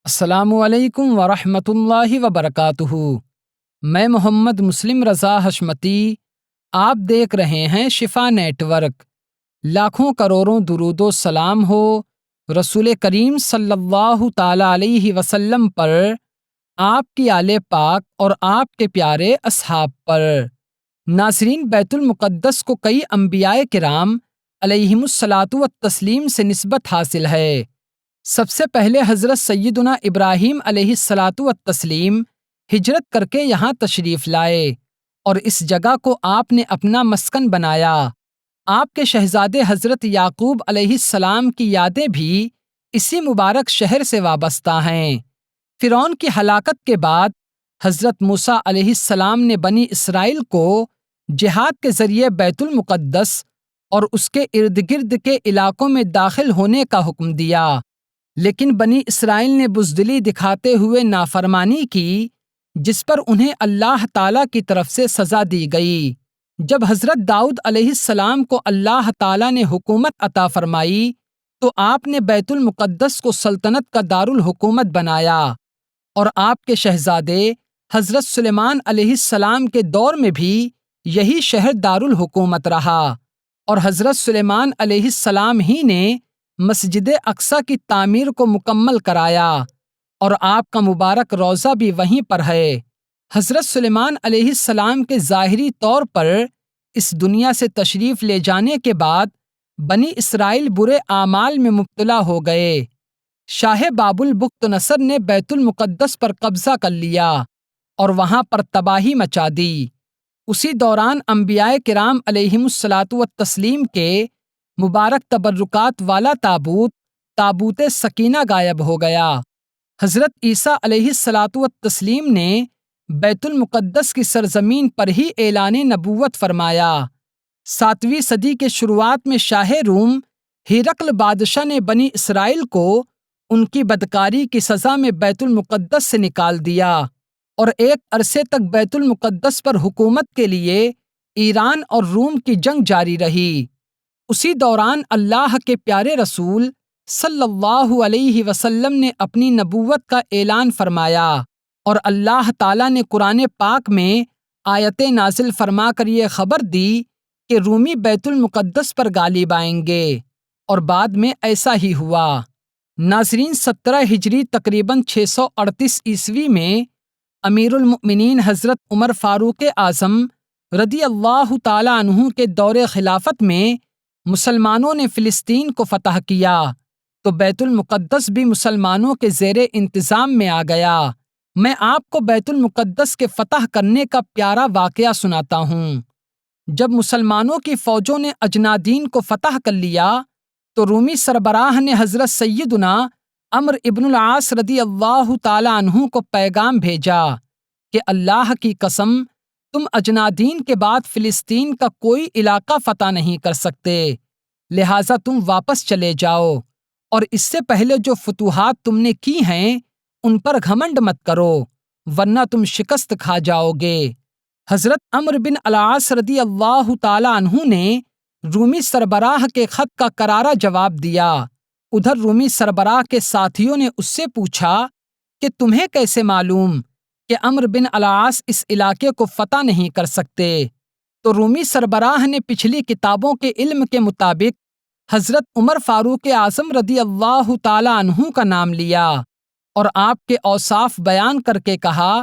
السلام علیکم ورحمۃ اللہ وبرکاتہ۔ میں محمد مسلم رضا حشمتی، آپ دیکھ رہے ہیں شفا نیٹ ورک۔ لاکھوں کروڑوں درود و سلام ہو رسول کریم صلی اللہ تعالی علیہ وسلم پر، آپ کی آل پاک اور آپ کے پیارے اصحاب پر۔ ناظرین، بیت المقدس کو کئی انبیاء کرام علیہم الصلاۃ والتسلیم سے نسبت حاصل ہے۔ سب سے پہلے حضرت سیدنا ابراہیم علیہ الصلاۃ والتسلیم ہجرت کر کے یہاں تشریف لائے اور اس جگہ کو آپ نے اپنا مسکن بنایا۔ آپ کے شہزادے حضرت یعقوب علیہ السلام کی یادیں بھی اسی مبارک شہر سے وابستہ ہیں۔ فرعون کی ہلاکت کے بعد حضرت موسیٰ علیہ السلام نے بنی اسرائیل کو جہاد کے ذریعے بیت المقدس اور اس کے ارد گرد کے علاقوں میں داخل ہونے کا حکم دیا، لیکن بنی اسرائیل نے بزدلی دکھاتے ہوئے نافرمانی کی، جس پر انہیں اللہ تعالیٰ کی طرف سے سزا دی گئی۔ جب حضرت داؤد علیہ السلام کو اللہ تعالیٰ نے حکومت عطا فرمائی تو آپ نے بیت المقدس کو سلطنت کا دارالحکومت بنایا، اور آپ کے شہزادے حضرت سلیمان علیہ السلام کے دور میں بھی یہی شہر دارالحکومت رہا، اور حضرت سلیمان علیہ السلام ہی نے مسجد اقصیٰ کی تعمیر کو مکمل کرایا، اور آپ کا مبارک روضہ بھی وہیں پر ہے۔ حضرت سلیمان علیہ السلام کے ظاہری طور پر اس دنیا سے تشریف لے جانے کے بعد بنی اسرائیل برے اعمال میں مبتلا ہو گئے۔ شاہ بابل بخت نصر نے بیت المقدس پر قبضہ کر لیا اور وہاں پر تباہی مچا دی۔ اسی دوران انبیاء کرام علیہم الصلاۃ والتسلیم کے مبارک تبرکات والا تابوت سکینہ غائب ہو گیا۔ حضرت عیسیٰ علیہ الصلاۃ والتسلیم نے بیت المقدس کی سرزمین پر ہی اعلان نبوت فرمایا۔ 7ویں صدی کے شروعات میں شاہ روم ہرقل بادشاہ نے بنی اسرائیل کو ان کی بدکاری کی سزا میں بیت المقدس سے نکال دیا، اور ایک عرصے تک بیت المقدس پر حکومت کے لیے ایران اور روم کی جنگ جاری رہی۔ اسی دوران اللہ کے پیارے رسول صلی اللہ علیہ وسلم نے اپنی نبوت کا اعلان فرمایا، اور اللہ تعالیٰ نے قرآن پاک میں آیتیں نازل فرما کر یہ خبر دی کہ رومی بیت المقدس پر غالب آئیں گے، اور بعد میں ایسا ہی ہوا۔ ناظرین، 17 ہجری تقریباً 638 عیسوی میں امیر المؤمنین حضرت عمر فاروق اعظم رضی اللہ تعالیٰ عنہ کے دور خلافت میں مسلمانوں نے فلسطین کو فتح کیا تو بیت المقدس بھی مسلمانوں کے زیر انتظام میں آ گیا۔ میں آپ کو بیت المقدس کے فتح کرنے کا پیارا واقعہ سناتا ہوں۔ جب مسلمانوں کی فوجوں نے اجنادین کو فتح کر لیا تو رومی سربراہ نے حضرت سیدنا عمرو ابن العاص رضی اللہ تعالیٰ عنہ کو پیغام بھیجا کہ اللہ کی قسم، تم اجنادین کے بعد فلسطین کا کوئی علاقہ فتح نہیں کر سکتے، لہٰذا تم واپس چلے جاؤ، اور اس سے پہلے جو فتوحات تم نے کی ہیں ان پر گھمنڈ مت کرو، ورنہ تم شکست کھا جاؤ گے۔ حضرت عمرو بن العاص رضی اللہ تعالیٰ عنہ نے رومی سربراہ کے خط کا کرارا جواب دیا۔ ادھر رومی سربراہ کے ساتھیوں نے اس سے پوچھا کہ تمہیں کیسے معلوم کہ عمرو بن العاص اس علاقے کو فتح نہیں کر سکتے؟ تو رومی سربراہ نے پچھلی کتابوں کے علم کے مطابق حضرت عمر فاروق اعظم رضی اللہ تعالیٰ عنہ کا نام لیا اور آپ کے اوصاف بیان کر کے کہا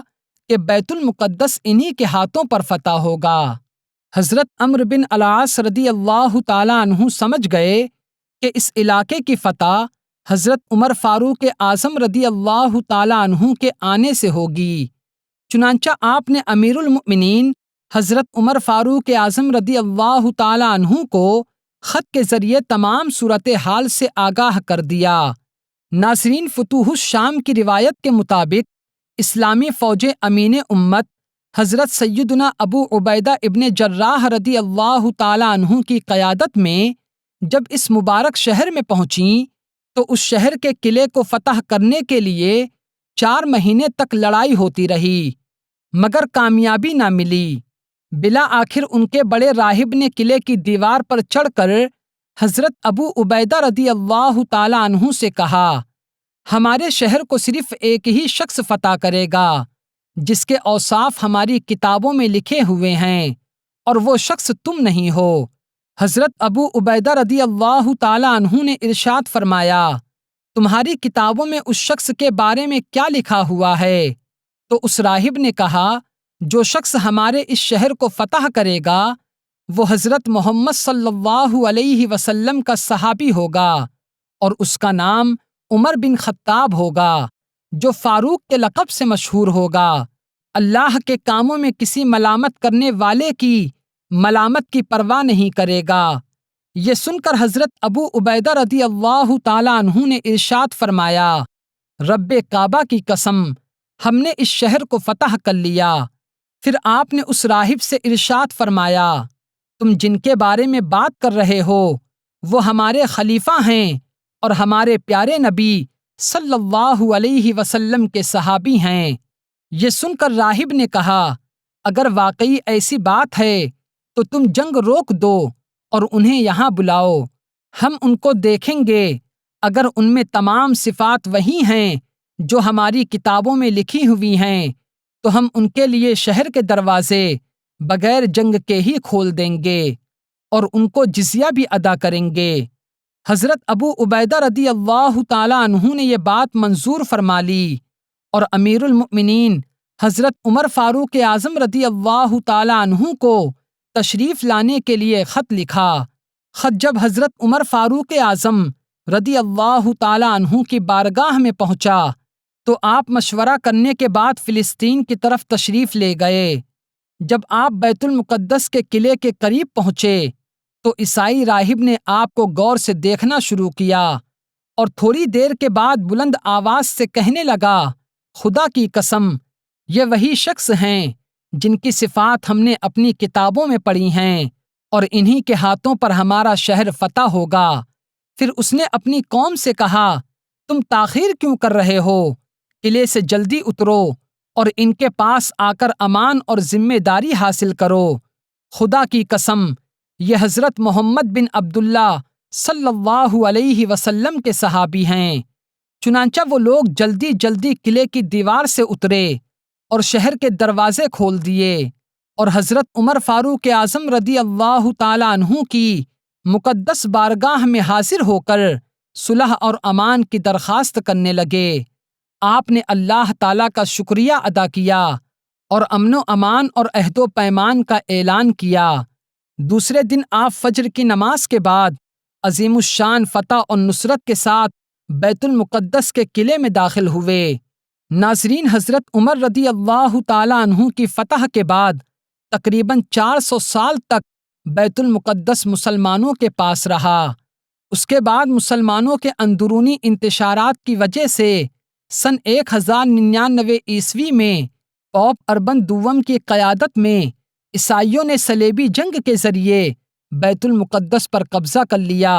کہ بیت المقدس انہی کے ہاتھوں پر فتح ہوگا۔ حضرت عمرو بن العاص رضی اللہ تعالیٰ عنہ سمجھ گئے کہ اس علاقے کی فتح حضرت عمر فاروق اعظم رضی اللہ تعالیٰ عنہ کے آنے سے ہوگی، چنانچہ آپ نے امیر المؤمنین حضرت عمر فاروق اعظم رضی اللہ تعالیٰ عنہ کو خط کے ذریعے تمام صورتحال سے آگاہ کر دیا۔ ناظرین، فتوح الشام کی روایت کے مطابق اسلامی فوجیں امین امت حضرت سیدنا ابو عبیدہ ابن جراح رضی اللہ تعالیٰ عنہ کی قیادت میں جب اس مبارک شہر میں پہنچیں تو اس شہر کے قلعے کو فتح کرنے کے لیے 4 مہینے تک لڑائی ہوتی رہی، مگر کامیابی نہ ملی۔ بالآخر ان کے بڑے راہب نے قلعے کی دیوار پر چڑھ کر حضرت ابو عبیدہ رضی اللہ تعالیٰ عنہ سے کہا، ہمارے شہر کو صرف ایک ہی شخص فتح کرے گا جس کے اوصاف ہماری کتابوں میں لکھے ہوئے ہیں، اور وہ شخص تم نہیں ہو۔ حضرت ابو عبیدہ رضی اللہ تعالیٰ عنہ نے ارشاد فرمایا، تمہاری کتابوں میں اس شخص کے بارے میں کیا لکھا ہوا ہے؟ تو اس راہب نے کہا، جو شخص ہمارے اس شہر کو فتح کرے گا وہ حضرت محمد صلی اللہ علیہ وسلم کا صحابی ہوگا، اور اس کا نام عمر بن خطاب ہوگا، جو فاروق کے لقب سے مشہور ہوگا۔ اللہ کے کاموں میں کسی ملامت کرنے والے کی ملامت کی پرواہ نہیں کرے گا۔ یہ سن کر حضرت ابو عبیدہ رضی اللہ تعالیٰ عنہ نے ارشاد فرمایا، رب کعبہ کی قسم، ہم نے اس شہر کو فتح کر لیا۔ پھر آپ نے اس راہب سے ارشاد فرمایا، تم جن کے بارے میں بات کر رہے ہو وہ ہمارے خلیفہ ہیں اور ہمارے پیارے نبی صلی اللہ علیہ وسلم کے صحابی ہیں۔ یہ سن کر راہب نے کہا، اگر واقعی ایسی بات ہے تو تم جنگ روک دو اور انہیں یہاں بلاؤ، ہم ان کو دیکھیں گے۔ اگر ان میں تمام صفات وہی ہیں جو ہماری کتابوں میں لکھی ہوئی ہیں تو ہم ان کے لیے شہر کے دروازے بغیر جنگ کے ہی کھول دیں گے اور ان کو جزیہ بھی ادا کریں گے۔ حضرت ابو عبیدہ رضی اللہ تعالیٰ عنہ نے یہ بات منظور فرما لی اور امیر المؤمنین حضرت عمر فاروق اعظم رضی اللہ تعالیٰ عنہ کو تشریف لانے کے لیے خط لکھا۔ خط جب حضرت عمر فاروق اعظم رضی اللہ تعالیٰ عنہ کی بارگاہ میں پہنچا تو آپ مشورہ کرنے کے بعد فلسطین کی طرف تشریف لے گئے۔ جب آپ بیت المقدس کے قلعے کے قریب پہنچے تو عیسائی راہب نے آپ کو غور سے دیکھنا شروع کیا اور تھوڑی دیر کے بعد بلند آواز سے کہنے لگا، خدا کی قسم، یہ وہی شخص ہیں جن کی صفات ہم نے اپنی کتابوں میں پڑھی ہیں، اور انہی کے ہاتھوں پر ہمارا شہر فتح ہوگا۔ پھر اس نے اپنی قوم سے کہا، تم تاخیر کیوں کر رہے ہو؟ قلعے سے جلدی اترو اور ان کے پاس آ کر امان اور ذمہ داری حاصل کرو۔ خدا کی قسم، یہ حضرت محمد بن عبداللہ صلی اللہ علیہ وسلم کے صحابی ہیں۔ چنانچہ وہ لوگ جلدی جلدی قلعے کی دیوار سے اترے اور شہر کے دروازے کھول دیے، اور حضرت عمر فاروق اعظم رضی اللہ تعالیٰ عنہ کی مقدس بارگاہ میں حاضر ہو کر صلح اور امان کی درخواست کرنے لگے۔ آپ نے اللہ تعالیٰ کا شکریہ ادا کیا اور امن و امان اور عہد و پیمان کا اعلان کیا۔ دوسرے دن آپ فجر کی نماز کے بعد عظیم الشان فتح اور نصرت کے ساتھ بیت المقدس کے قلعے میں داخل ہوئے۔ ناظرین، حضرت عمر رضی اللہ تعالیٰ عنہ کی فتح کے بعد تقریباً 400 سال تک بیت المقدس مسلمانوں کے پاس رہا۔ اس کے بعد مسلمانوں کے اندرونی انتشارات کی وجہ سے سن 1099 عیسوی میں پوپ اربن دوم کی قیادت میں عیسائیوں نے صلیبی جنگ کے ذریعے بیت المقدس پر قبضہ کر لیا،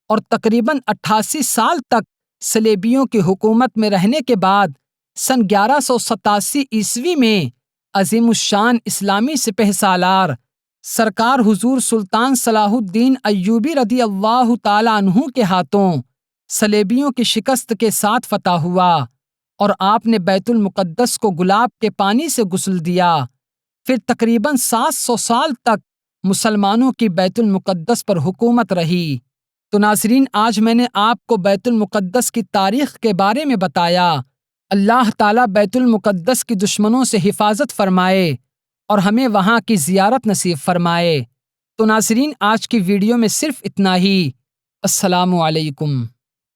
اور تقریباً 88 سال تک صلیبیوں کی حکومت میں رہنے کے بعد سن 1187 عیسوی میں عظیم الشان اسلامی سپہ سالار سرکار حضور سلطان صلاح الدین ایوبی رضی اللہ تعالیٰ عنہ کے ہاتھوں صلیبیوں کی شکست کے ساتھ فتح ہوا، اور آپ نے بیت المقدس کو گلاب کے پانی سے غسل دیا۔ پھر تقریباً 700 سال تک مسلمانوں کی بیت المقدس پر حکومت رہی۔ تو ناظرین، آج میں نے آپ کو بیت المقدس کی تاریخ کے بارے میں بتایا۔ اللہ تعالیٰ بیت المقدس کی دشمنوں سے حفاظت فرمائے اور ہمیں وہاں کی زیارت نصیب فرمائے۔ تو ناظرین، آج کی ویڈیو میں صرف اتنا ہی۔ السلام علیکم۔